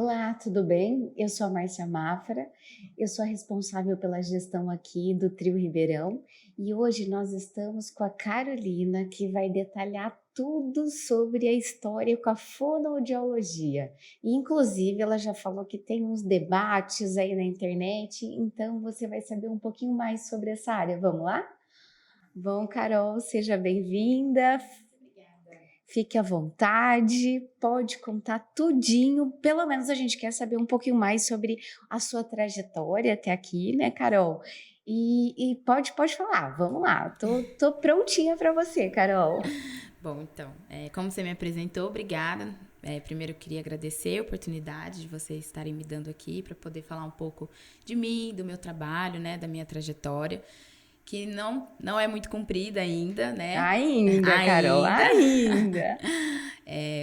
Olá, tudo bem? Eu sou a Márcia Mafra, eu sou a responsável pela gestão aqui do Trio Ribeirão e hoje nós estamos com a Carolina, que vai detalhar tudo sobre a história com a fonoaudiologia. E, inclusive, ela já falou que tem uns debates aí na internet, então você vai saber um pouquinho mais sobre essa área. Vamos lá? Bom, Carol, seja bem-vinda. Fique à vontade, pode contar tudinho. Pelo menos a gente quer saber um pouquinho mais sobre a sua trajetória até aqui, né, Carol? E pode falar, vamos lá. Tô prontinha para você, Carol. Bom, então, como você me apresentou, obrigada. Primeiro eu queria agradecer a oportunidade de vocês estarem me dando aqui para poder falar um pouco de mim, do meu trabalho, né, da minha trajetória, que não é muito comprida ainda, né? Ainda, Carol, Ainda. ainda.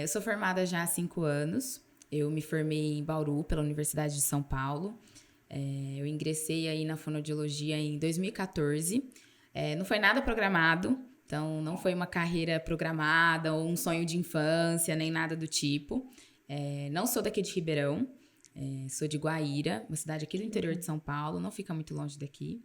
Eu sou formada já há 5 anos. Eu me formei em Bauru, pela Universidade de São Paulo. Eu ingressei aí na fonoaudiologia em 2014. Não foi nada programado, então não foi uma carreira programada ou um sonho de infância, nem nada do tipo. Não sou daqui de Ribeirão, sou de Guaíra, uma cidade aqui do interior de São Paulo, não fica muito longe daqui.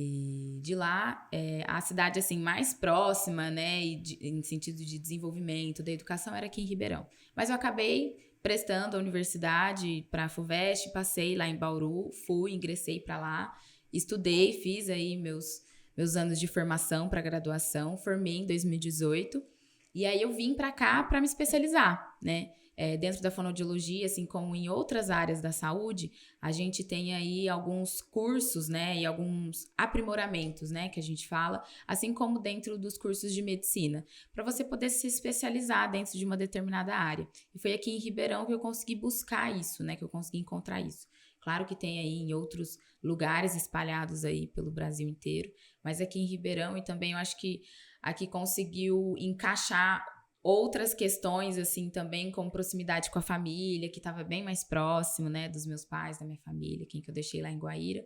E de lá, a cidade assim mais próxima, né, em sentido de desenvolvimento da educação, era aqui em Ribeirão. Mas eu acabei prestando a universidade para a FUVEST, passei lá em Bauru, ingressei para lá, estudei, fiz aí meus anos de formação para graduação, formei em 2018 e aí eu vim para cá para me especializar, né? Dentro da fonoaudiologia, assim como em outras áreas da saúde, a gente tem aí alguns cursos, né, e alguns aprimoramentos, né, que a gente fala, assim como dentro dos cursos de medicina, para você poder se especializar dentro de uma determinada área. E foi aqui em Ribeirão que eu consegui buscar isso, né, que eu consegui encontrar isso. Claro que tem aí em outros lugares espalhados aí pelo Brasil inteiro, mas aqui em Ribeirão e também eu acho que aqui conseguiu encaixar outras questões, assim, também com proximidade com a família, que estava bem mais próximo, né, dos meus pais, da minha família, quem que eu deixei lá em Guaíra.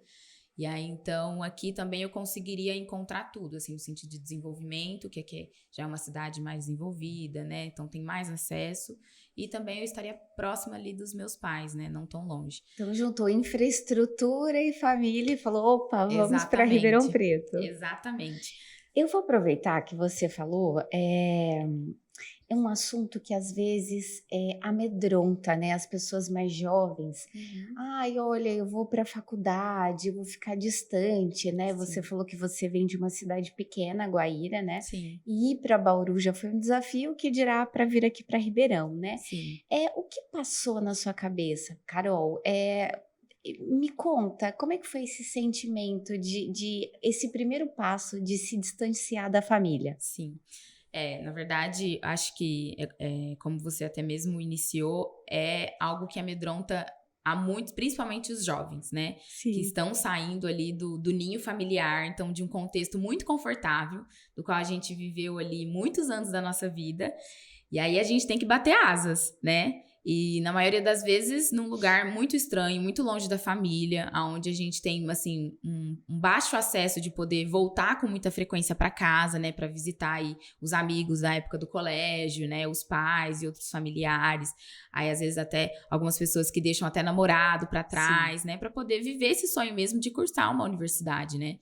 E aí, então, aqui também eu conseguiria encontrar tudo, assim, no sentido de desenvolvimento, que aqui já é uma cidade mais desenvolvida, né, então tem mais acesso. E também eu estaria próxima ali dos meus pais, né, não tão longe. Então juntou infraestrutura e família e falou: opa, vamos para Ribeirão Exatamente, Preto. exatamente. Eu vou aproveitar que você falou, é um assunto que às vezes amedronta, né, as pessoas mais jovens. Uhum. Ai, olha, eu vou para a faculdade, eu vou ficar distante, né? Você Sim, falou que você vem de uma cidade pequena, Guaíra, né? sim, E ir para Bauru já foi um desafio, que dirá para vir aqui para Ribeirão, né? sim. O que passou na sua cabeça, Carol? Me conta, como é que foi esse sentimento de esse primeiro passo de se distanciar da família? Sim. Na verdade, acho que, como você até mesmo iniciou, é algo que amedronta a muitos, principalmente os jovens, né? Que Sim. estão saindo ali do ninho familiar, então de um contexto muito confortável, do qual a gente viveu ali muitos anos da nossa vida, e aí a gente tem que bater asas, né? E na maioria das vezes num lugar muito estranho, muito longe da família, aonde a gente tem assim um baixo acesso de poder voltar com muita frequência para casa, né, para visitar aí os amigos da época do colégio, né, os pais e outros familiares. Aí às vezes até algumas pessoas que deixam até namorado para Sim. trás, né, para poder viver esse sonho mesmo de cursar uma universidade, né?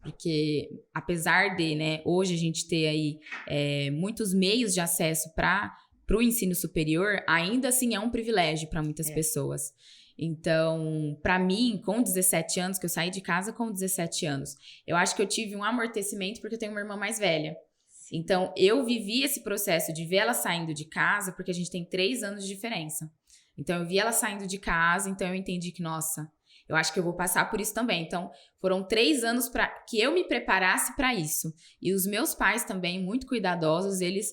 Porque apesar de, né, hoje a gente ter aí muitos meios de acesso para o ensino superior, ainda assim é um privilégio para muitas É. pessoas. Então, para mim, com 17 anos, que eu saí de casa com 17 anos, eu acho que eu tive um amortecimento porque eu tenho uma irmã mais velha. Sim. Então, eu vivi esse processo de ver ela saindo de casa, porque a gente tem 3 anos de diferença. Então, eu vi ela saindo de casa, então eu entendi que, nossa, eu acho que eu vou passar por isso também. Então, foram 3 anos para que eu me preparasse para isso. E os meus pais também, muito cuidadosos, eles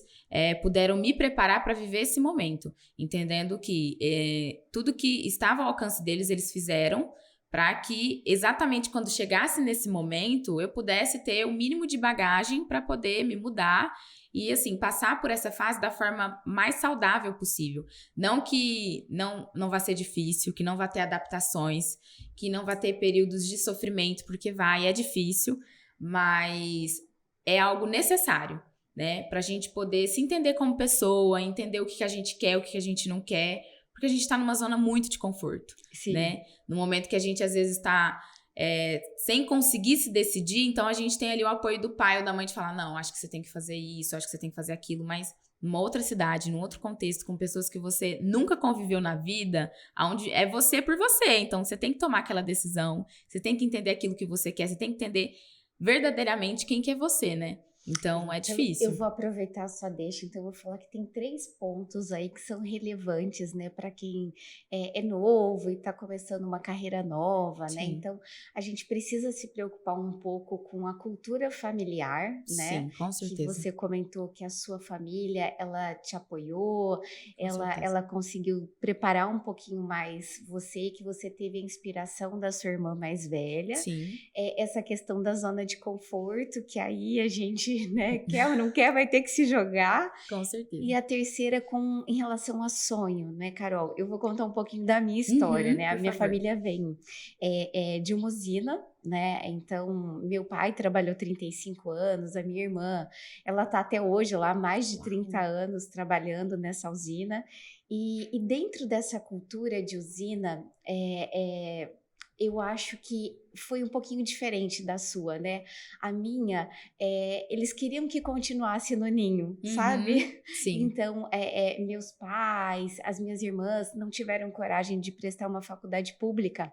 puderam me preparar para viver esse momento, entendendo que tudo que estava ao alcance deles, eles fizeram para que exatamente quando chegasse nesse momento, eu pudesse ter o mínimo de bagagem para poder me mudar e, assim, passar por essa fase da forma mais saudável possível. Não que não vai ser difícil, que não vai ter adaptações, que não vai ter períodos de sofrimento, porque é difícil, mas é algo necessário, né? Pra gente poder se entender como pessoa, entender o que a gente quer, o que a gente não quer, porque a gente está numa zona muito de conforto, Sim. né? No momento que a gente, às vezes, está sem conseguir se decidir, então a gente tem ali o apoio do pai ou da mãe de falar, não, acho que você tem que fazer isso, acho que você tem que fazer aquilo, mas numa outra cidade, num outro contexto, com pessoas que você nunca conviveu na vida, onde é você por você, então você tem que tomar aquela decisão, você tem que entender aquilo que você quer, você tem que entender verdadeiramente quem que é você, né? Então, é difícil. Eu vou aproveitar a sua deixa, então eu vou falar que tem 3 pontos aí que são relevantes, né, para quem é novo e está começando uma carreira nova, né? Sim. Então, a gente precisa se preocupar um pouco com a cultura familiar, né? Sim, com certeza. Que você comentou que a sua família, ela te apoiou, ela conseguiu preparar um pouquinho mais você, que você teve a inspiração da sua irmã mais velha. Sim. Essa questão da zona de conforto, que aí a gente, né, quer ou não quer, vai ter que se jogar. Com certeza. E a terceira em relação a sonho, né, Carol? Eu vou contar um pouquinho da minha história, né? A minha família vem de uma usina, né? Então, meu pai trabalhou 35 anos, a minha irmã, ela tá até hoje lá, mais de 30 anos trabalhando nessa usina. E dentro dessa cultura de usina, eu acho que foi um pouquinho diferente da sua, né? A minha, eles queriam que continuasse no ninho, sabe? Sim. Então, meus pais, as minhas irmãs não tiveram coragem de prestar uma faculdade pública.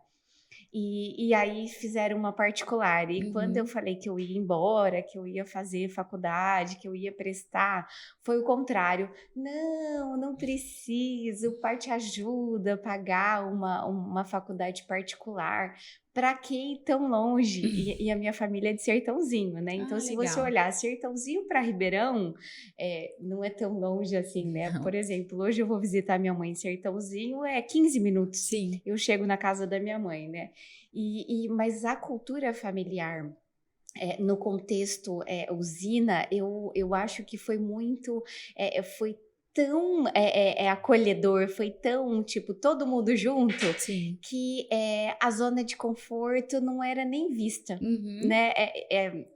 E aí fizeram uma particular. E quando eu falei que eu ia embora, que eu ia fazer faculdade, que eu ia prestar, foi o contrário. Não precisa, o pai te ajuda a pagar uma faculdade particular. Para que ir tão longe? E a minha família é de Sertãozinho, né? Então, se legal. você olhar Sertãozinho para Ribeirão, não é tão longe assim, né? Não. Por exemplo, hoje eu vou visitar minha mãe em Sertãozinho, 15 minutos. Sim. Eu chego na casa da minha mãe, né? Mas a cultura familiar, no contexto usina, eu acho que foi muito, foi tão acolhedor, foi tão, tipo, todo mundo junto, Sim. que a zona de conforto não era nem vista, né?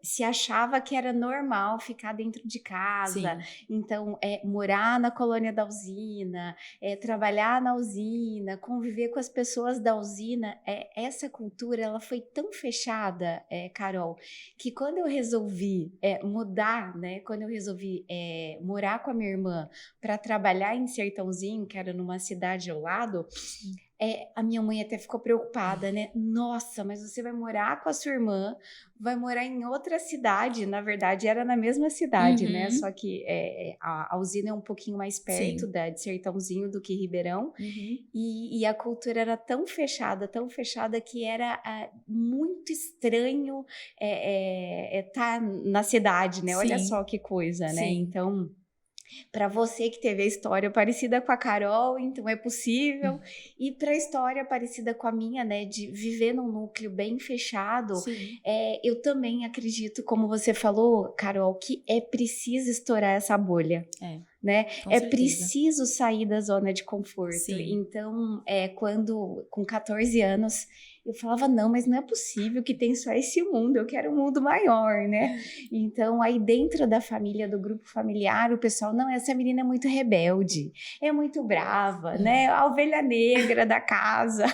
Se achava que era normal ficar dentro de casa. Sim. Então, morar na colônia da usina, trabalhar na usina, conviver com as pessoas da usina, essa cultura, ela foi tão fechada, Carol, que quando eu resolvi mudar, né? Quando eu resolvi morar com a minha irmã para trabalhar em Sertãozinho, que era numa cidade ao lado, a minha mãe até ficou preocupada, né? Nossa, mas você vai morar com a sua irmã, vai morar em outra cidade. Na verdade, era na mesma cidade, né? Só que a usina é um pouquinho mais perto de Sertãozinho do que Ribeirão. E a cultura era tão fechada que era muito estranho estar na cidade, né? Olha só que coisa, né? Então, para você que teve a história parecida com a Carol, então é possível. E para a história parecida com a minha, né, de viver num núcleo bem fechado, eu também acredito, como você falou, Carol, que é preciso estourar essa bolha. Né? Preciso sair da zona de conforto. Então, quando com 14 anos eu falava, não, mas não é possível que tem só esse mundo, eu quero um mundo maior, né? Então, aí dentro da família, do grupo familiar, o pessoal, não, essa menina é muito rebelde, é muito brava, né? A ovelha negra da casa,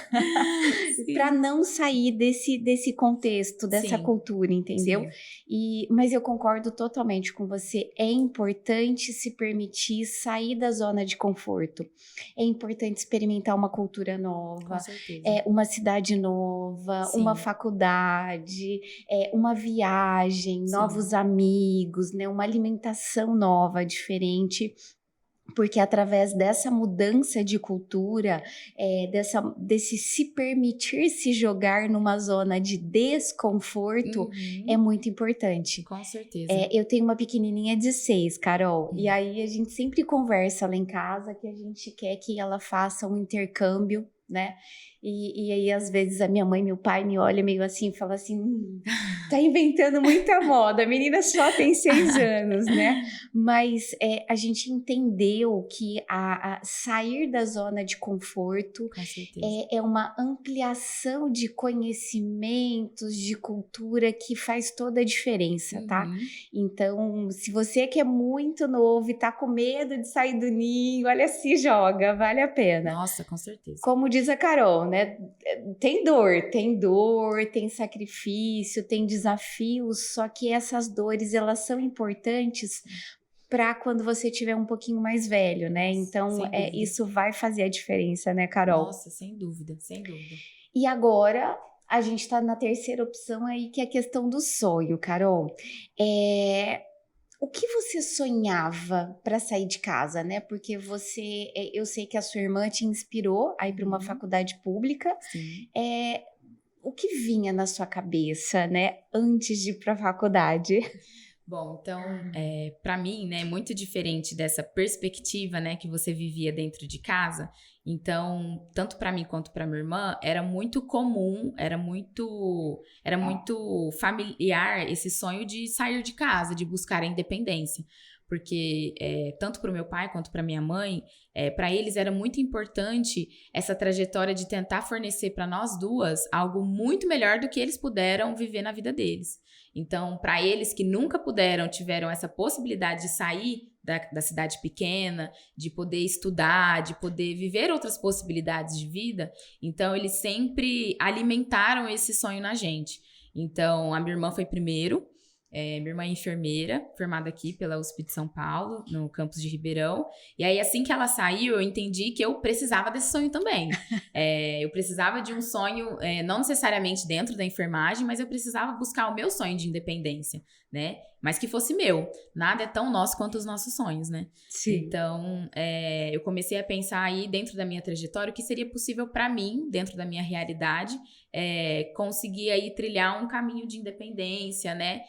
para não sair desse contexto, dessa cultura, entendeu? Mas eu concordo totalmente com você, é importante se permitir sair da zona de conforto, é importante experimentar uma cultura nova, uma cidade nova, uma faculdade, uma viagem, novos amigos, né? Uma alimentação nova, diferente. Porque através dessa mudança de cultura, desse se permitir se jogar numa zona de desconforto, é muito importante. Com certeza. Eu tenho uma pequenininha de 6, Carol, e aí a gente sempre conversa lá em casa que a gente quer que ela faça um intercâmbio né? E aí, às vezes, a minha mãe e meu pai me olham meio assim e falam assim, tá inventando muita moda, a menina só tem 6 anos, né? Mas a gente entendeu que a sair da zona de conforto Com certeza. é uma ampliação de conhecimentos, de cultura que faz toda a diferença, tá? Então, se você que é muito novo e tá com medo de sair do ninho, olha, se joga, vale a pena. Nossa, com certeza. Como diz a Carol, né? Tem dor, tem sacrifício, tem desafios, só que essas dores, elas são importantes para quando você tiver um pouquinho mais velho, né? Então, isso vai fazer a diferença, né, Carol? Nossa, sem dúvida, sem dúvida. E agora, a gente está na terceira opção aí, que é a questão do sonho, Carol. O que você sonhava para sair de casa, né? Porque eu sei que a sua irmã te inspirou a ir para uma faculdade pública. Sim. O que vinha na sua cabeça, né, antes de ir para a faculdade? Bom, então, para mim, né, muito diferente dessa perspectiva, né, que você vivia dentro de casa. Então, tanto para mim quanto para minha irmã, era muito comum, era muito familiar esse sonho de sair de casa, de buscar a independência. Porque tanto para o meu pai quanto para minha mãe, para eles era muito importante essa trajetória de tentar fornecer para nós duas algo muito melhor do que eles puderam viver na vida deles. Então, para eles que nunca tiveram essa possibilidade de sair da cidade pequena, de poder estudar, de poder viver outras possibilidades de vida, então eles sempre alimentaram esse sonho na gente. Então, a minha irmã foi primeiro. Minha irmã é enfermeira, formada aqui pela USP de São Paulo, no campus de Ribeirão. E aí, assim que ela saiu, eu entendi que eu precisava desse sonho também. Eu precisava de um sonho, não necessariamente dentro da enfermagem, mas eu precisava buscar o meu sonho de independência, né? Mas que fosse meu. Nada é tão nosso quanto os nossos sonhos, né? Sim. Então, eu comecei a pensar aí dentro da minha trajetória o que seria possível para mim, dentro da minha realidade, conseguir aí trilhar um caminho de independência, né?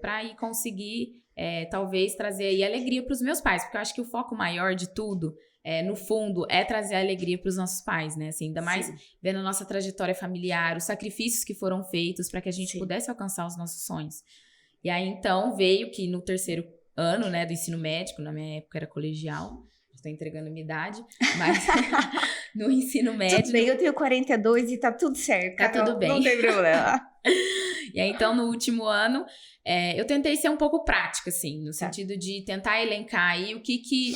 Para ir conseguir, talvez, trazer aí alegria para os meus pais, porque eu acho que o foco maior de tudo, no fundo, é trazer alegria para os nossos pais, né? Assim, ainda mais vendo a nossa trajetória familiar, os sacrifícios que foram feitos para que a gente pudesse alcançar os nossos sonhos. E aí, então, veio que no terceiro ano, né, do ensino médio, na minha época era colegial, estou entregando a minha idade, mas no ensino médio... Tudo bem, eu tenho 42 e tá tudo certo. Tá tudo bem. Não tem problema. E aí, então, no último ano, eu tentei ser um pouco prática, assim, no sentido de tentar elencar aí o que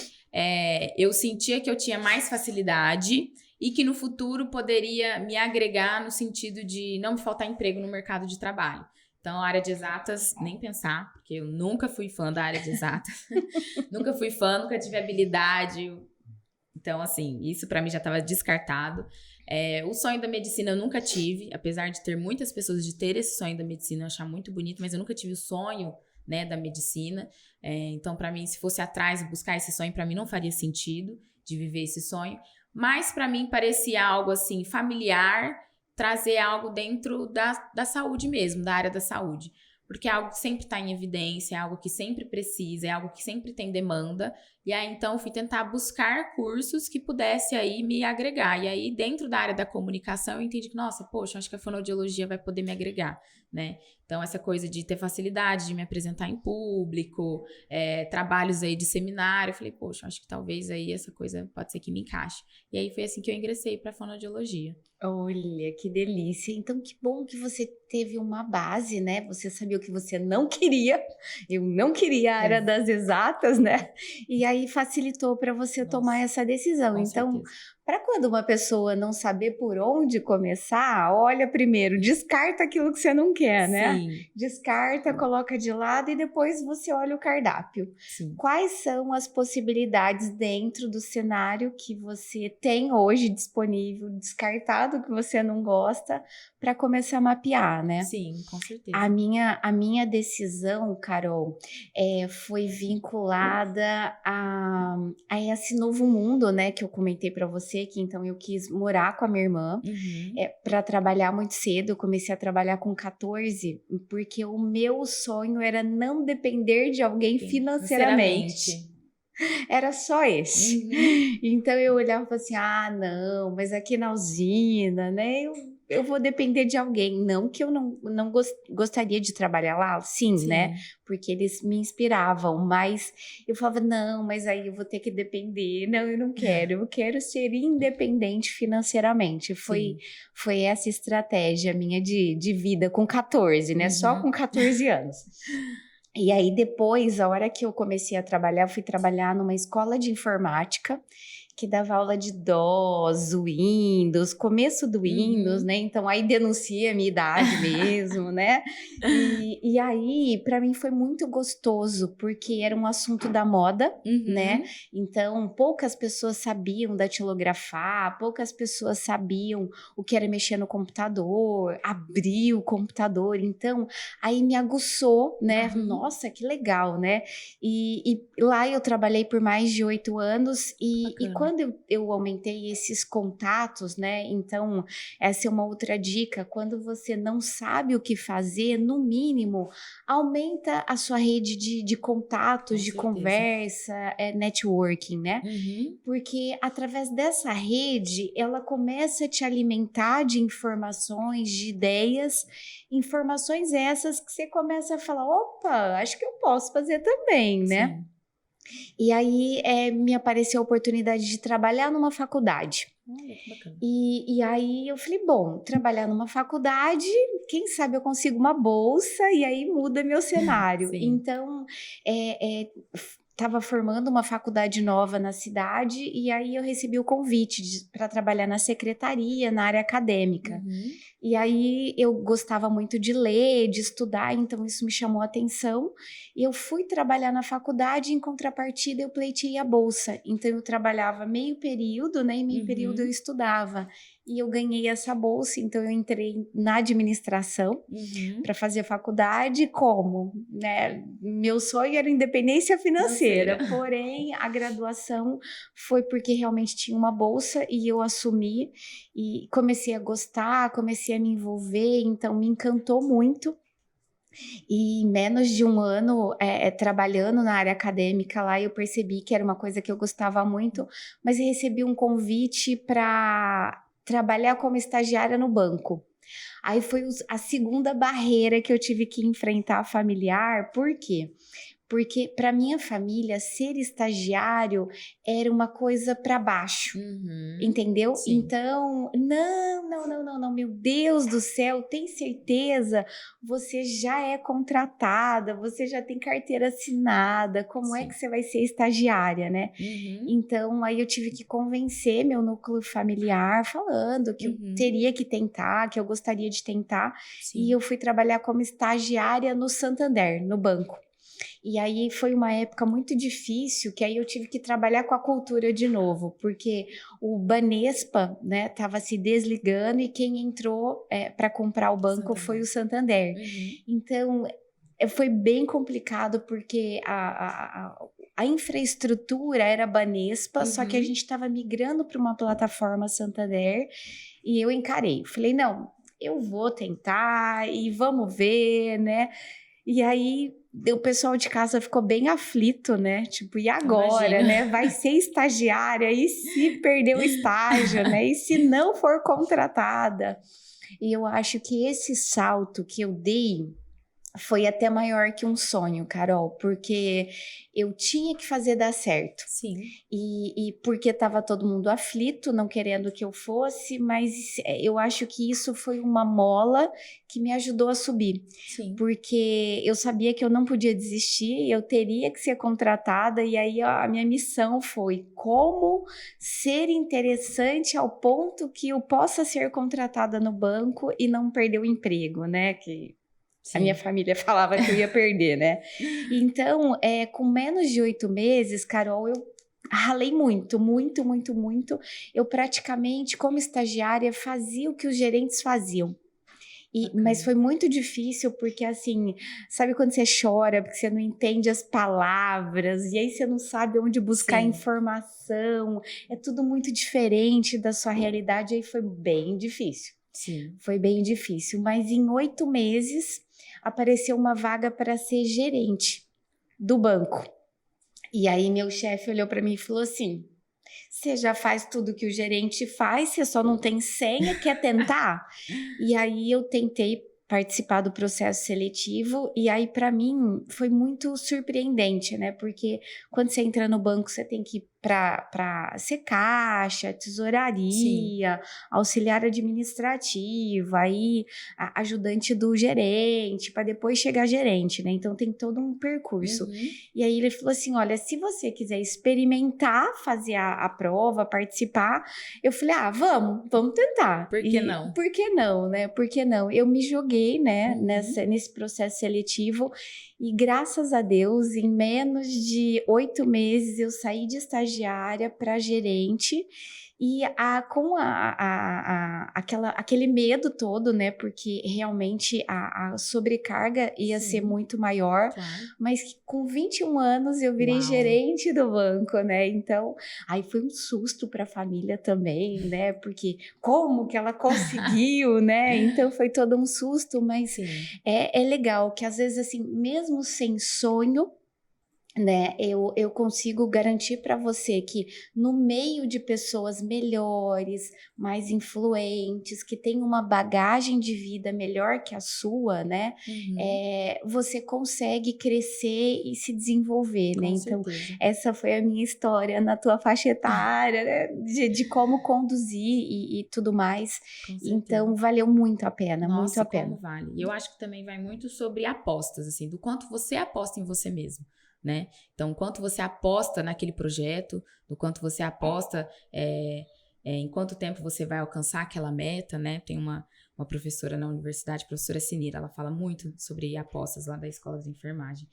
eu sentia que eu tinha mais facilidade e que no futuro poderia me agregar no sentido de não me faltar emprego no mercado de trabalho. Então, a área de exatas, nem pensar, porque eu nunca fui fã da área de exatas. Nunca fui fã, nunca tive habilidade. Então, assim, isso pra mim já estava descartado. O sonho da medicina eu nunca tive, apesar de ter muitas pessoas de ter esse sonho da medicina, eu achar muito bonito, mas eu nunca tive o sonho, né, da medicina. Então, pra mim, se fosse atrás buscar esse sonho, pra mim não faria sentido de viver esse sonho. Mas pra mim parecia algo, assim, familiar, trazer algo dentro da saúde mesmo, da área da saúde. Porque é algo que sempre está em evidência, é algo que sempre precisa, é algo que sempre tem demanda. E aí, então, fui tentar buscar cursos que pudesse aí me agregar. E aí, dentro da área da comunicação, eu entendi que, nossa, poxa, acho que a fonoaudiologia vai poder me agregar, né? Então, essa coisa de ter facilidade de me apresentar em público, trabalhos aí de seminário, eu falei, poxa, acho que talvez aí essa coisa pode ser que me encaixe. E aí, foi assim que eu ingressei para a fonoaudiologia. Olha, que delícia. Então, que bom que você teve uma base, né? Você sabia o que você não queria. Eu não queria a área das exatas, né? E aí facilitou para você tomar essa decisão. Com Então, certeza. para quando uma pessoa não saber por onde começar, olha primeiro, descarta aquilo que você não quer, né? Sim. Descarta, coloca de lado e depois você olha o cardápio. Sim. Quais são as possibilidades dentro do cenário que você tem hoje disponível, descartado que você não gosta, para começar a mapear, né? Sim, com certeza. A minha decisão, Carol, foi vinculada a esse novo mundo, né, que eu comentei para você, que então eu quis morar com a minha irmã, para trabalhar muito cedo. Eu comecei a trabalhar com 14, porque o meu sonho era não depender de alguém financeiramente. Era só esse. Então eu olhava e falava assim, não, mas aqui na usina, né, eu vou depender de alguém. Não que eu não gostaria de trabalhar lá, sim, né, Sim. porque eles me inspiravam, mas eu falava, não, mas aí eu vou ter que depender. Não, eu não quero, eu quero ser independente financeiramente. Sim. Foi essa estratégia minha de vida com 14, né, só com 14 anos. E aí depois, a hora que eu comecei a trabalhar, eu fui trabalhar numa escola de informática que dava aula de DOS, Windows, começo do Windows, né? Então aí denuncia a minha idade mesmo, né? E aí, para mim foi muito gostoso, porque era um assunto da moda, né? Então, poucas pessoas sabiam datilografar, poucas pessoas sabiam o que era mexer no computador, abrir o computador. Então, aí me aguçou, né? Nossa, que legal, né? E lá eu trabalhei por mais de 8 anos e quando eu aumentei esses contatos, né? Então, essa é uma outra dica. Quando você não sabe o que fazer, no mínimo, aumenta a sua rede de contatos, de conversa, networking, né? Porque através dessa rede, ela começa a te alimentar de informações, de ideias, informações essas que você começa a falar, opa, acho que eu posso fazer também, né? Sim. E aí me apareceu a oportunidade de trabalhar numa faculdade. Olha, que bacana. E aí eu falei, bom, trabalhar numa faculdade, quem sabe eu consigo uma bolsa e aí muda meu cenário. Então, estava formando uma faculdade nova na cidade e aí eu recebi o convite para trabalhar na secretaria, na área acadêmica. E aí eu gostava muito de ler, de estudar, então isso me chamou a atenção. E eu fui trabalhar na faculdade e em contrapartida eu pleiteei a bolsa. Então eu trabalhava meio período, né? E meio período eu estudava. E eu ganhei essa bolsa, então eu entrei na administração para fazer faculdade. Como? Né? Meu sonho era independência financeira, porém a graduação foi porque realmente tinha uma bolsa e eu assumi e comecei a gostar, comecei a me envolver, então me encantou muito. E em menos de um ano trabalhando na área acadêmica lá, eu percebi que era uma coisa que eu gostava muito, mas recebi um convite para trabalhar como estagiária no banco. Aí foi a segunda barreira que eu tive que enfrentar familiar. Por quê? Porque para minha família, ser estagiário era uma coisa para baixo, entendeu? Sim. Então, não, meu Deus do céu, tem certeza? Você já é contratada, você já tem carteira assinada, como é que você vai ser estagiária, né? Então, aí eu tive que convencer meu núcleo familiar, falando que eu teria que tentar, que eu gostaria de tentar, e eu fui trabalhar como estagiária no Santander, no banco. E aí foi uma época muito difícil, que aí eu tive que trabalhar com a cultura de novo, porque o Banespa, né, estava se desligando e quem entrou para comprar o banco foi o Santander. Então, foi bem complicado, porque a infraestrutura era Banespa, só que a gente estava migrando para uma plataforma Santander e eu encarei. Falei, não, eu vou tentar e vamos ver, né? E aí o pessoal de casa ficou bem aflito, né? Tipo, e agora, né? Vai ser estagiária, e se perder o estágio, né? E se não for contratada? E eu acho que esse salto que eu dei foi até maior que um sonho, Carol, porque eu tinha que fazer dar certo. E porque estava todo mundo aflito, não querendo que eu fosse, mas eu acho que isso foi uma mola que me ajudou a subir. Porque eu sabia que eu não podia desistir, eu teria que ser contratada, e aí a minha missão foi como ser interessante ao ponto que eu possa ser contratada no banco e não perder o emprego, né? A minha família falava que eu ia perder, né? Então, com menos de 8 meses, Carol, eu ralei muito. Eu praticamente, como estagiária, fazia o que os gerentes faziam. Mas foi muito difícil, porque assim, sabe quando você chora, porque você não entende as palavras, e aí você não sabe onde buscar informação, é tudo muito diferente da sua realidade, aí foi bem difícil. Foi bem difícil, mas em 8 meses apareceu uma vaga para ser gerente do banco. E aí meu chefe olhou para mim e falou assim: você já faz tudo que o gerente faz, você só não tem senha, quer tentar? E aí eu tentei participar do processo seletivo e aí para mim foi muito surpreendente, né? Porque quando você entra no banco, você tem que ir para ser caixa, Sim. tesouraria, auxiliar administrativo, aí ajudante do gerente, para depois chegar gerente, né? Então tem todo um percurso. Uhum. E aí ele falou assim: olha, se você quiser experimentar, fazer a prova, participar, eu falei: ah, vamos tentar. Por que E não? por que não, né? Por que não? Eu me joguei, né, Uhum. nesse processo seletivo e graças a Deus, em menos de 8 meses, eu saí de estagiária para gerente. E com aquele medo todo, né? Porque realmente a sobrecarga ia ser Sim, muito maior, claro. mas com 21 anos eu virei Uau. gerente do banco, né? Então, aí foi um susto para a família também, né? Porque como que ela conseguiu, né? Então foi todo um susto, mas Sim. é legal que às vezes, assim, mesmo sem sonho, né, eu consigo garantir para você que no meio de pessoas melhores, mais influentes, que têm uma bagagem de vida melhor que a sua, né, Uhum. você consegue crescer e se desenvolver, né? Com Então, certeza. essa foi a minha história na tua faixa etária, né, de como conduzir e tudo mais. Com certeza. Então, valeu muito a pena, muito Nossa, a e como pena. vale. E eu acho que também vai muito sobre apostas, assim, do quanto você aposta em você mesmo, né? Então, quanto você aposta naquele projeto, do quanto você aposta em quanto tempo você vai alcançar aquela meta, né? Tem uma professora na universidade, a professora Sinira, ela fala muito sobre apostas lá da escola de enfermagem.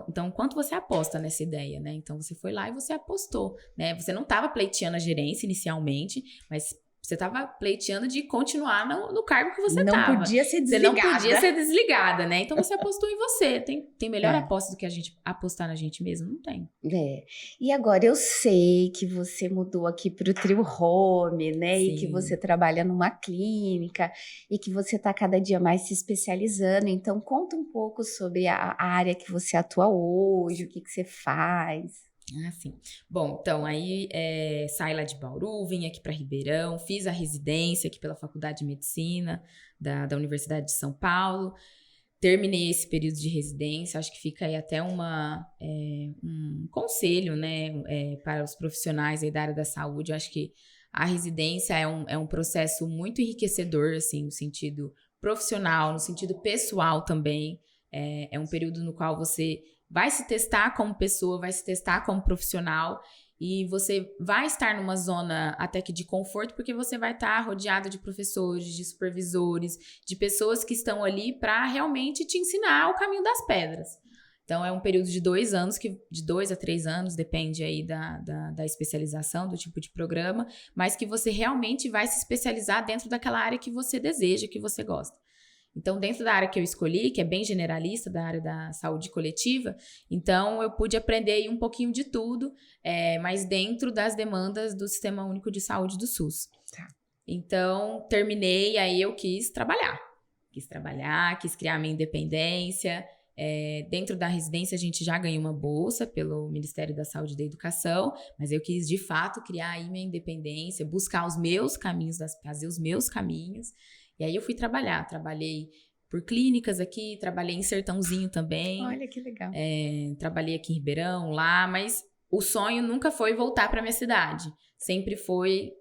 Então, quanto você aposta nessa ideia, né? Então, você foi lá e você apostou, né? Você não estava pleiteando a gerência inicialmente, mas você estava pleiteando de continuar no cargo que você Não estava. podia ser Você não podia desligada. ser desligada, né? Então você apostou em você. Tem melhor É. aposta do que a gente apostar na gente mesmo? Não tem. É. E agora eu sei que você mudou aqui para o Trio Home, né? E que você Sim. trabalha numa clínica e que você está cada dia mais se especializando. Então, conta um pouco sobre a área que você atua hoje, o que você faz. Ah, sim. Bom, então aí saí lá de Bauru, vim aqui para Ribeirão, fiz a residência aqui pela Faculdade de Medicina da Universidade de São Paulo. Terminei esse período de residência, acho que fica aí até um conselho, né, para os profissionais aí da área da saúde. Eu acho que a residência é um processo muito enriquecedor, assim, no sentido profissional, no sentido pessoal também. É um período no qual você vai se testar como pessoa, vai se testar como profissional. E você vai estar numa zona até que de conforto, porque você vai estar rodeado de professores, de supervisores, de pessoas que estão ali para realmente te ensinar o caminho das pedras. Então, é um período de 2 anos, de 2 a 3 anos, depende aí da especialização, do tipo de programa, mas que você realmente vai se especializar dentro daquela área que você deseja, que você gosta. Então, dentro da área que eu escolhi, que é bem generalista, da área da saúde coletiva, então eu pude aprender aí um pouquinho de tudo, mas dentro das demandas do Sistema Único de Saúde do SUS. Tá. Então, terminei, aí eu quis trabalhar. Quis criar minha independência. Dentro da residência, a gente já ganhou uma bolsa pelo Ministério da Saúde e da Educação, mas eu quis, de fato, criar aí minha independência, buscar os meus caminhos, fazer os meus caminhos. E aí eu fui trabalhar. Trabalhei por clínicas aqui, trabalhei em Sertãozinho também, Olha que legal. trabalhei aqui em Ribeirão, lá, mas o sonho nunca foi voltar para minha cidade. Sempre foi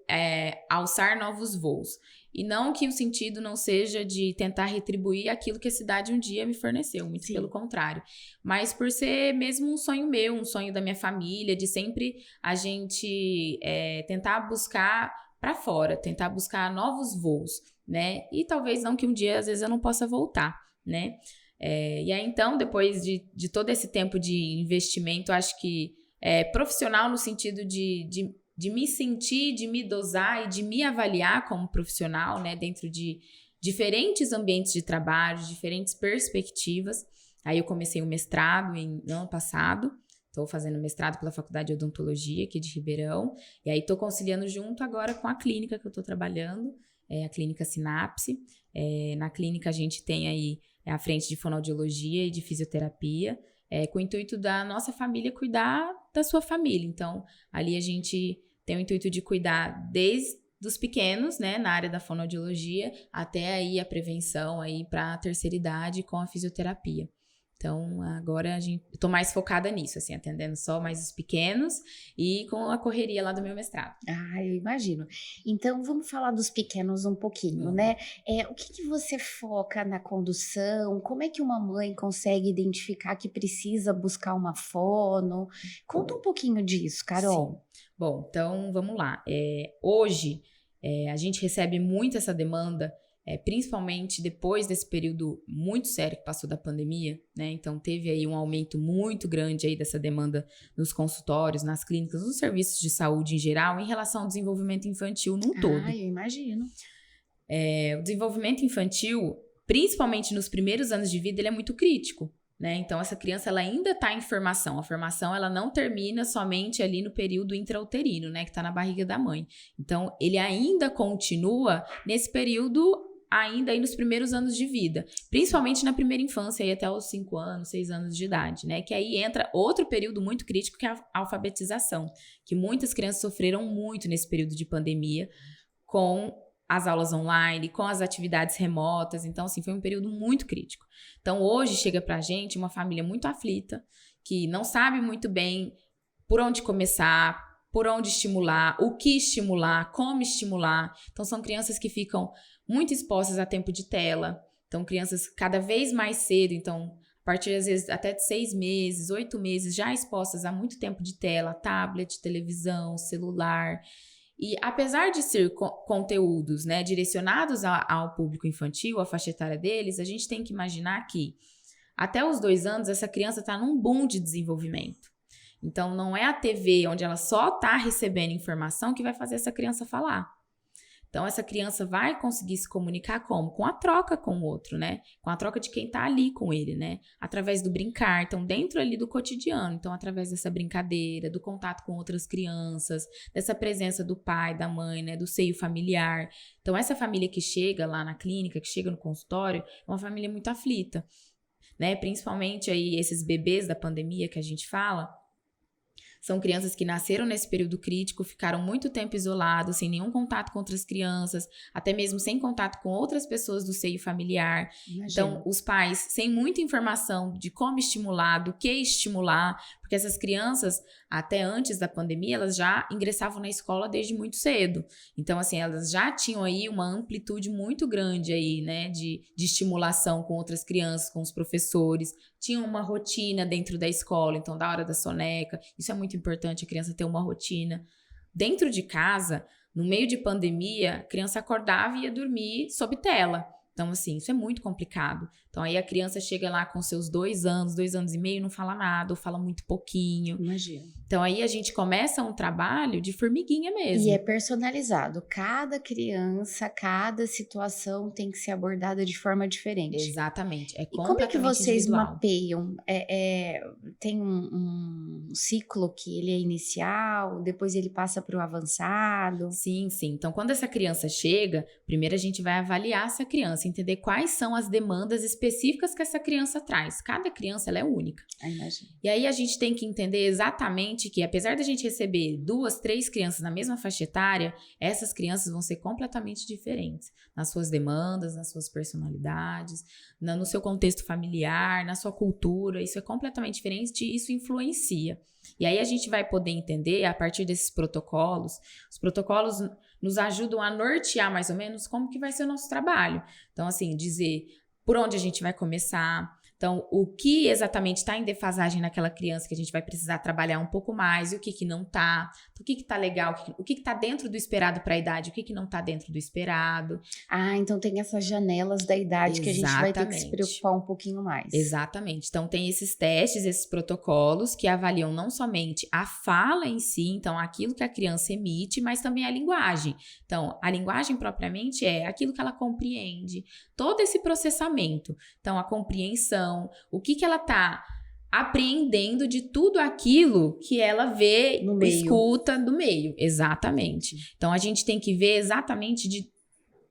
alçar novos voos. E não que o sentido não seja de tentar retribuir aquilo que a cidade um dia me forneceu, muito pelo Sim. contrário. Mas por ser mesmo um sonho meu, um sonho da minha família, de sempre a gente tentar buscar para fora, tentar buscar novos voos, né? E talvez não que um dia, às vezes, eu não possa voltar, né? E aí, então, depois de todo esse tempo de investimento, acho que profissional no sentido de me sentir, de me dosar e de me avaliar como profissional, né? Dentro de diferentes ambientes de trabalho, diferentes perspectivas. Aí eu comecei o mestrado no ano passado. Estou fazendo mestrado pela Faculdade de Odontologia aqui de Ribeirão. E aí estou conciliando junto agora com a clínica que eu estou trabalhando, a clínica Sinapse. Na clínica a gente tem aí a frente de fonoaudiologia e de fisioterapia. com o intuito da nossa família cuidar da sua família. Então, ali a gente tem o intuito de cuidar desde dos pequenos, né, na área da fonoaudiologia, até aí a prevenção aí para a terceira idade com a fisioterapia. Então, agora eu tô mais focada nisso, assim, atendendo só mais os pequenos e com a correria lá do meu mestrado. Ah, eu imagino. Então, vamos falar dos pequenos um pouquinho, né? O que você foca na condução? Como é que uma mãe consegue identificar que precisa buscar uma fono? Conta um pouquinho disso, Carol. Sim. Bom, então, vamos lá. Hoje, a gente recebe muito essa demanda, principalmente depois desse período muito sério que passou da pandemia, né? Então, teve aí um aumento muito grande aí dessa demanda nos consultórios, nas clínicas, nos serviços de saúde em geral, em relação ao desenvolvimento infantil num todo. Ah, eu imagino. O desenvolvimento infantil, principalmente nos primeiros anos de vida, ele é muito crítico, né? Então, essa criança ela ainda está em formação. A formação ela não termina somente ali no período intrauterino, né? Que está na barriga da mãe. Então, ele ainda continua nesse período ainda aí nos primeiros anos de vida, principalmente na primeira infância, aí até os 5 anos, 6 anos de idade, né? Que aí entra outro período muito crítico, que é a alfabetização, que muitas crianças sofreram muito nesse período de pandemia com as aulas online, com as atividades remotas. Então, assim, foi um período muito crítico. Então, hoje chega pra gente uma família muito aflita, que não sabe muito bem por onde começar, por onde estimular, o que estimular, como estimular. Então, são crianças que ficam muito expostas a tempo de tela. Então, crianças cada vez mais cedo, então, a partir, às vezes, até de 6 meses, 8 meses, já expostas a muito tempo de tela, tablet, televisão, celular. E apesar de ser conteúdos, né, direcionados ao público infantil, a faixa etária deles, a gente tem que imaginar que até os 2 anos essa criança está num boom de desenvolvimento. Então, não é a TV onde ela só está recebendo informação que vai fazer essa criança falar. Então, essa criança vai conseguir se comunicar como? Com a troca com o outro, né? Com a troca de quem tá ali com ele, né? Através do brincar, então dentro ali do cotidiano. Então, através dessa brincadeira, do contato com outras crianças, dessa presença do pai, da mãe, né? Do seio familiar. Então, essa família que chega lá na clínica, que chega no consultório, é uma família muito aflita, né? Principalmente aí esses bebês da pandemia que a gente fala. São crianças que nasceram nesse período crítico, ficaram muito tempo isolados, sem nenhum contato com outras crianças, até mesmo sem contato com outras pessoas do seio familiar. Imagina. Então, os pais sem muita informação de como estimular, do que estimular, porque essas crianças, até antes da pandemia, elas já ingressavam na escola desde muito cedo. Então, assim, elas já tinham aí uma amplitude muito grande aí, né, de estimulação com outras crianças, com os professores. Tinham uma rotina dentro da escola, então, da hora da soneca. Isso é muito importante, a criança ter uma rotina. Dentro de casa, no meio de pandemia, a criança acordava e ia dormir sob tela. Então, assim, isso é muito complicado. Então, aí a criança chega lá com seus 2 anos, 2 anos e meio, não fala nada, ou fala muito pouquinho. Imagina. Então, aí a gente começa um trabalho de formiguinha mesmo. E é personalizado. Cada criança, cada situação tem que ser abordada de forma diferente. Exatamente. E como é que vocês individual. mapeiam? Tem um ciclo que ele é inicial, depois ele passa para o avançado? Sim, sim. Então, quando essa criança chega, primeiro a gente vai avaliar essa criança, entender quais são as demandas específicas que essa criança traz. Cada criança, ela é única. Imagina. E aí a gente tem que entender exatamente que, apesar da gente receber 2, 3 crianças na mesma faixa etária, essas crianças vão ser completamente diferentes nas suas demandas, nas suas personalidades, no seu contexto familiar, na sua cultura. Isso é completamente diferente e isso influencia. E aí a gente vai poder entender, a partir desses protocolos, os protocolos nos ajudam a nortear mais ou menos como que vai ser o nosso trabalho. Então, assim, dizer por onde a gente vai começar. Então, o que exatamente está em defasagem naquela criança que a gente vai precisar trabalhar um pouco mais e o que não está, o que está legal, o que está dentro do esperado para a idade, o que não está dentro do esperado. Ah, então tem essas janelas da idade que a gente vai ter que se preocupar um pouquinho mais. Exatamente. Então, tem esses testes, esses protocolos que avaliam não somente a fala em si, então aquilo que a criança emite, mas também a linguagem. Então, a linguagem propriamente é aquilo que ela compreende, todo esse processamento. Então, a compreensão, o que ela está apreendendo de tudo aquilo que ela vê, escuta do meio. Exatamente. Então, a gente tem que ver exatamente de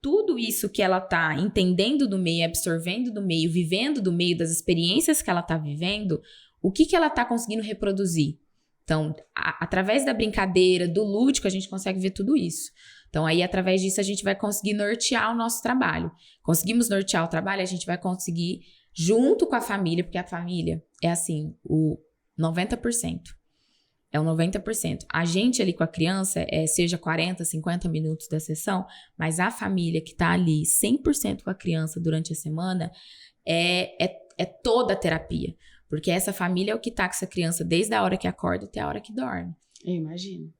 tudo isso que ela está entendendo do meio, absorvendo do meio, vivendo do meio, das experiências que ela está vivendo, o que ela está conseguindo reproduzir. Então, através da brincadeira, do lúdico, a gente consegue ver tudo isso. Então, aí, através disso, a gente vai conseguir nortear o nosso trabalho. Conseguimos nortear o trabalho, a gente vai conseguir, junto com a família, porque a família é assim, o 90%. É o 90%. A gente ali com a criança, seja 40, 50 minutos da sessão, mas a família que tá ali 100% com a criança durante a semana é toda a terapia. Porque essa família é o que tá com essa criança desde a hora que acorda até a hora que dorme. Eu imagino.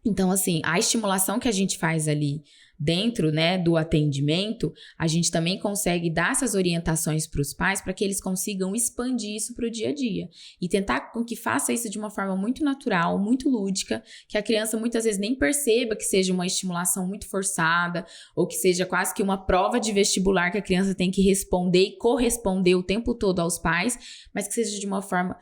Então, assim, a estimulação que a gente faz ali dentro, né, do atendimento, a gente também consegue dar essas orientações para os pais para que eles consigam expandir isso para o dia a dia. E tentar com que faça isso de uma forma muito natural, muito lúdica, que a criança muitas vezes nem perceba que seja uma estimulação muito forçada, ou que seja quase que uma prova de vestibular que a criança tem que responder e corresponder o tempo todo aos pais, mas que seja de uma forma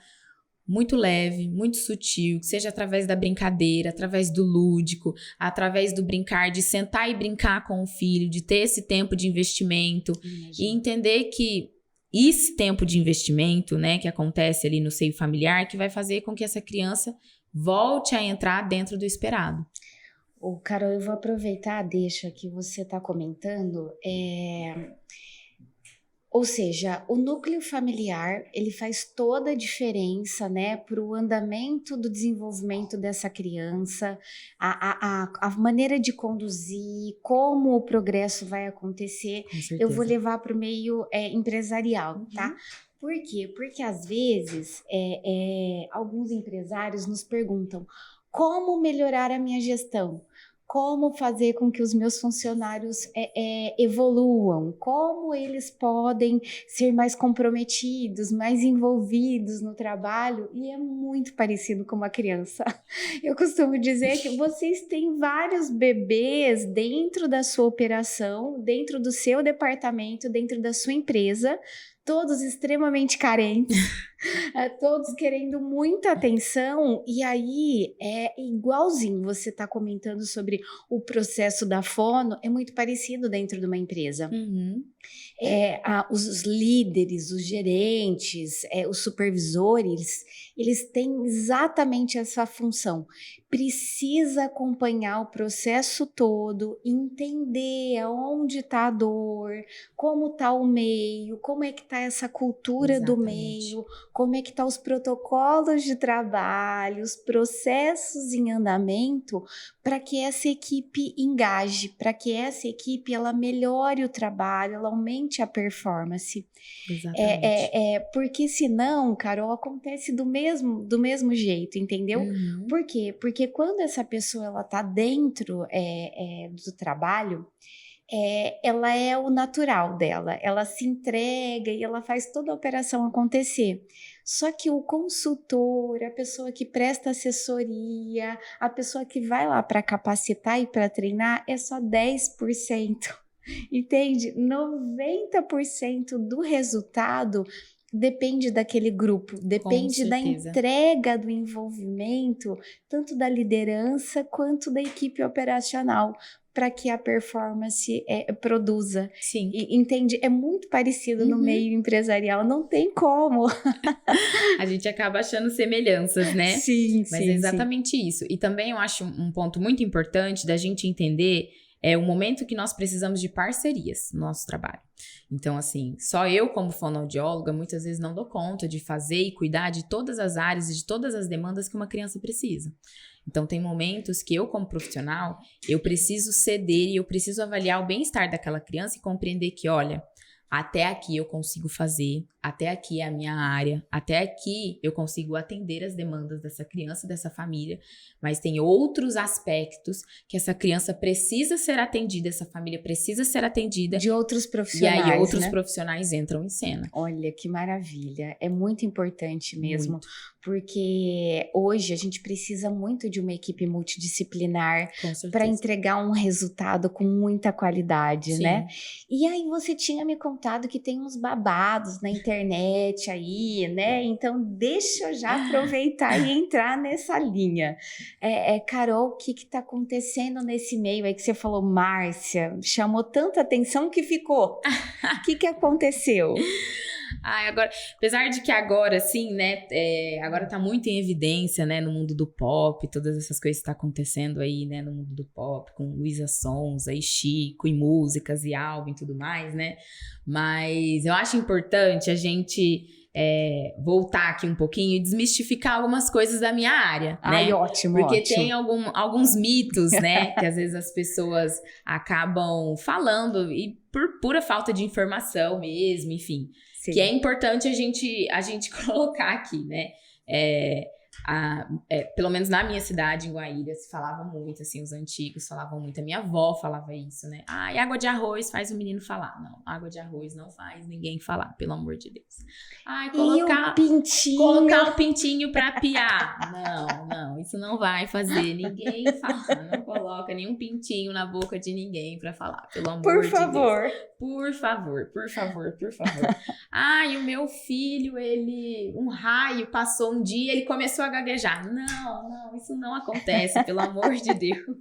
muito leve, muito sutil, que seja através da brincadeira, através do lúdico, através do brincar, de sentar e brincar com o filho, de ter esse tempo de investimento e entender que esse tempo de investimento, né, que acontece ali no seio familiar, que vai fazer com que essa criança volte a entrar dentro do esperado. Carol, eu vou aproveitar a deixa que você está comentando, ou seja, o núcleo familiar, ele faz toda a diferença, né, para o andamento do desenvolvimento dessa criança, a maneira de conduzir, como o progresso vai acontecer. Com certeza. Eu vou levar para o meio empresarial, tá? Por quê? Porque às vezes alguns empresários nos perguntam como melhorar a minha gestão? Como fazer com que os meus funcionários evoluam, como eles podem ser mais comprometidos, mais envolvidos no trabalho, e é muito parecido com uma criança. Eu costumo dizer que vocês têm vários bebês dentro da sua operação, dentro do seu departamento, dentro da sua empresa, todos extremamente carentes, todos querendo muita atenção, e aí é igualzinho, você está comentando sobre o processo da fono, é muito parecido dentro de uma empresa. Os líderes, os gerentes, os supervisores, eles têm exatamente essa função. Precisa acompanhar o processo todo, entender aonde está a dor, como está o meio, como é que está essa cultura do meio, como é que estão os protocolos de trabalho, os processos em andamento, para que essa equipe engaje, para que essa equipe ela melhore o trabalho, ela aumente a performance. Exatamente. Porque senão, Carol, acontece do mesmo jeito, entendeu? Por quê? Porque quando essa pessoa ela está dentro do trabalho, ela é o natural dela, ela se entrega e ela faz toda a operação acontecer. Só que o consultor, a pessoa que presta assessoria, a pessoa que vai lá para capacitar e para treinar é só 10%. Entende? 90% do resultado depende daquele grupo, depende da entrega do envolvimento, tanto da liderança quanto da equipe operacional, para que a performance produza. Sim. Entende? É muito parecido no meio empresarial, não tem como. A gente acaba achando semelhanças, né? Sim, Mas sim, é exatamente isso. E também eu acho um ponto muito importante da gente entender o momento que nós precisamos de parcerias no nosso trabalho. Então, assim, só eu como fonoaudióloga muitas vezes não dou conta de fazer e cuidar de todas as áreas e de todas as demandas que uma criança precisa. Então, tem momentos que eu, como profissional, eu preciso ceder e eu preciso avaliar o bem-estar daquela criança e compreender que, olha, até aqui eu consigo fazer, até aqui é a minha área, até aqui eu consigo atender as demandas dessa criança, dessa família, mas tem outros aspectos que essa criança precisa ser atendida, essa família precisa ser atendida. De outros profissionais, e aí outros né? profissionais entram em cena. Olha, que maravilha. É muito importante mesmo, Muito. Porque hoje a gente precisa muito de uma equipe multidisciplinar para entregar um resultado com muita qualidade, Sim. né? E aí você tinha me contado que tem uns babados na internet aí, né? Então deixa eu já aproveitar e entrar nessa linha. Carol, o que está acontecendo nesse meio aí que você falou, Márcia? Chamou tanta atenção que ficou. O que aconteceu? Ai, agora, apesar de que agora, assim, né, agora tá muito em evidência, né, no mundo do pop, todas essas coisas que tá acontecendo aí, né, no mundo do pop, com Luísa Sonza e Chico, e músicas e álbum e tudo mais, né, mas eu acho importante a gente voltar aqui um pouquinho e desmistificar algumas coisas da minha área, né? Ai, ótimo, Porque ótimo. tem alguns mitos, né, que às vezes as pessoas acabam falando e por pura falta de informação mesmo, enfim. Sim. Que é importante a gente colocar aqui, né? Pelo menos na minha cidade, em Guaíra, se falava muito, assim, os antigos falavam muito. A minha avó falava isso, né? Ah, e água de arroz faz o menino falar. Não, água de arroz não faz ninguém falar, pelo amor de Deus. Ai, colocar um pintinho pra piar. Não, isso não vai fazer ninguém falar. Não coloca nenhum pintinho na boca de ninguém pra falar, pelo amor de Deus. Por favor. Ah, e o meu filho, um raio passou um dia, ele começou a gaguejar. Não, isso não acontece, pelo amor de Deus.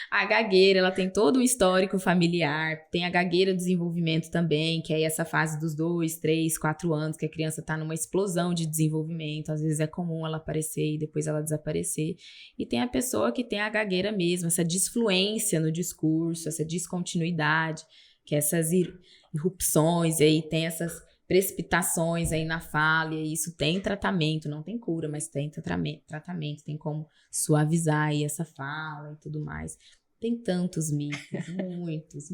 A gagueira, ela tem todo um histórico familiar, tem a gagueira do desenvolvimento também, que é essa fase dos 2, 3, 4 anos, que a criança tá numa explosão de desenvolvimento, às vezes é comum ela aparecer e depois ela desaparecer. E tem a pessoa que tem a gagueira mesmo, essa disfluência no discurso, essa descontinuidade, que essas irrupções aí, tem essas precipitações aí na fala, e isso tem tratamento, não tem cura, mas tem tratamento, tem como suavizar aí essa fala e tudo mais. Tem tantos mitos, muitos,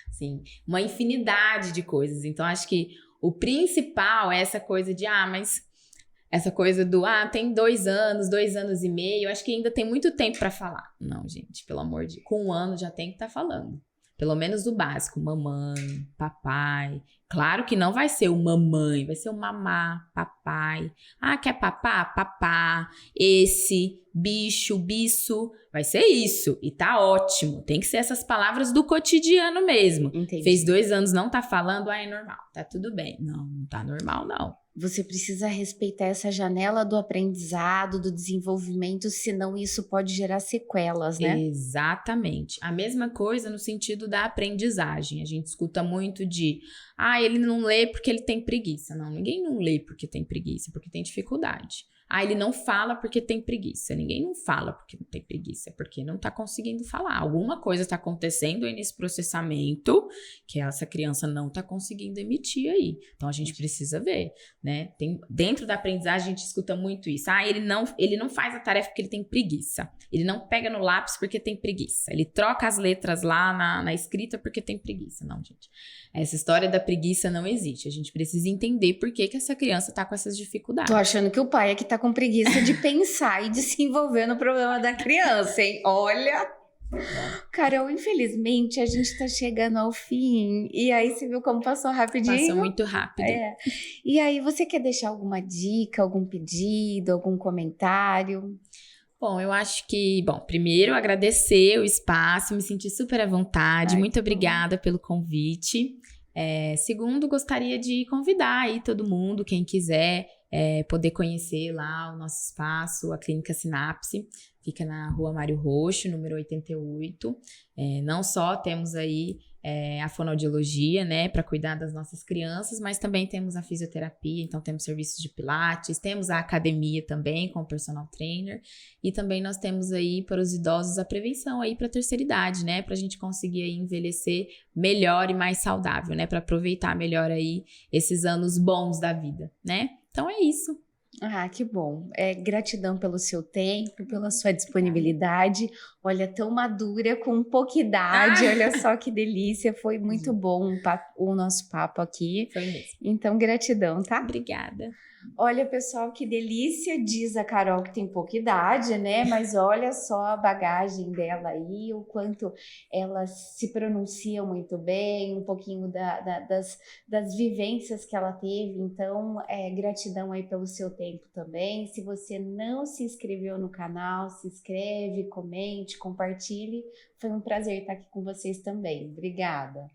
assim, uma infinidade de coisas. Então, acho que o principal é essa coisa de, mas essa coisa do, tem 2 anos e meio, acho que ainda tem muito tempo para falar. Não, gente, pelo amor de Deus, com 1 ano já tem que estar falando. Pelo menos o básico, mamãe, papai. Claro que não vai ser o mamãe, vai ser o mamá, papai. Quer papá? Papá. Esse, bicho, bicho. Vai ser isso. E tá ótimo. Tem que ser essas palavras do cotidiano mesmo. Entendi. Fez 2 anos, não tá falando, é normal. Tá tudo bem. Não tá normal, não. Você precisa respeitar essa janela do aprendizado, do desenvolvimento, senão isso pode gerar sequelas, né? Exatamente. A mesma coisa no sentido da aprendizagem. A gente escuta muito de, ele não lê porque ele tem preguiça. Não, ninguém não lê porque tem preguiça, porque tem dificuldade. Ele não fala porque tem preguiça. Ninguém não fala porque não tem preguiça, é porque não tá conseguindo falar. Alguma coisa tá acontecendo aí nesse processamento que essa criança não tá conseguindo emitir aí. Então, a gente precisa ver, né? Dentro da aprendizagem, a gente escuta muito isso. Ele não faz a tarefa porque ele tem preguiça. Ele não pega no lápis porque tem preguiça. Ele troca as letras lá na escrita porque tem preguiça. Não, gente. Essa história da preguiça não existe. A gente precisa entender por que essa criança tá com essas dificuldades. Tô achando que o pai é que tá com preguiça de pensar e de se envolver no problema da criança, hein? Olha... Carol, infelizmente a gente tá chegando ao fim. E aí você viu como passou rapidinho? Passou muito rápido. E aí você quer deixar alguma dica, algum pedido, algum comentário? Bom, eu acho que, primeiro agradecer o espaço, me senti super à vontade, muito obrigada pelo convite. Segundo, gostaria de convidar aí todo mundo, quem quiser, poder conhecer lá o nosso espaço, a Clínica Sinapse, fica na Rua Mário Roxo, número 88. Não só temos aí a fonoaudiologia, né, para cuidar das nossas crianças, mas também temos a fisioterapia, então temos serviços de pilates, temos a academia também com o personal trainer, e também nós temos aí para os idosos a prevenção aí para a terceira idade, né, para a gente conseguir aí envelhecer melhor e mais saudável, né, para aproveitar melhor aí esses anos bons da vida, né. Então é isso. Que bom. Gratidão pelo seu tempo, pela sua disponibilidade. Olha, tão madura, com pouca idade. Olha só que delícia. Foi muito bom o nosso papo aqui. Foi mesmo. Então, gratidão, tá? Obrigada. Olha, pessoal, que delícia. Diz a Carol que tem pouca idade, né? Mas olha só a bagagem dela aí, o quanto ela se pronuncia muito bem, um pouquinho das vivências que ela teve. Então, gratidão aí pelo seu tempo também. Se você não se inscreveu no canal, se inscreve, comente, compartilhe. Foi um prazer estar aqui com vocês também. Obrigada.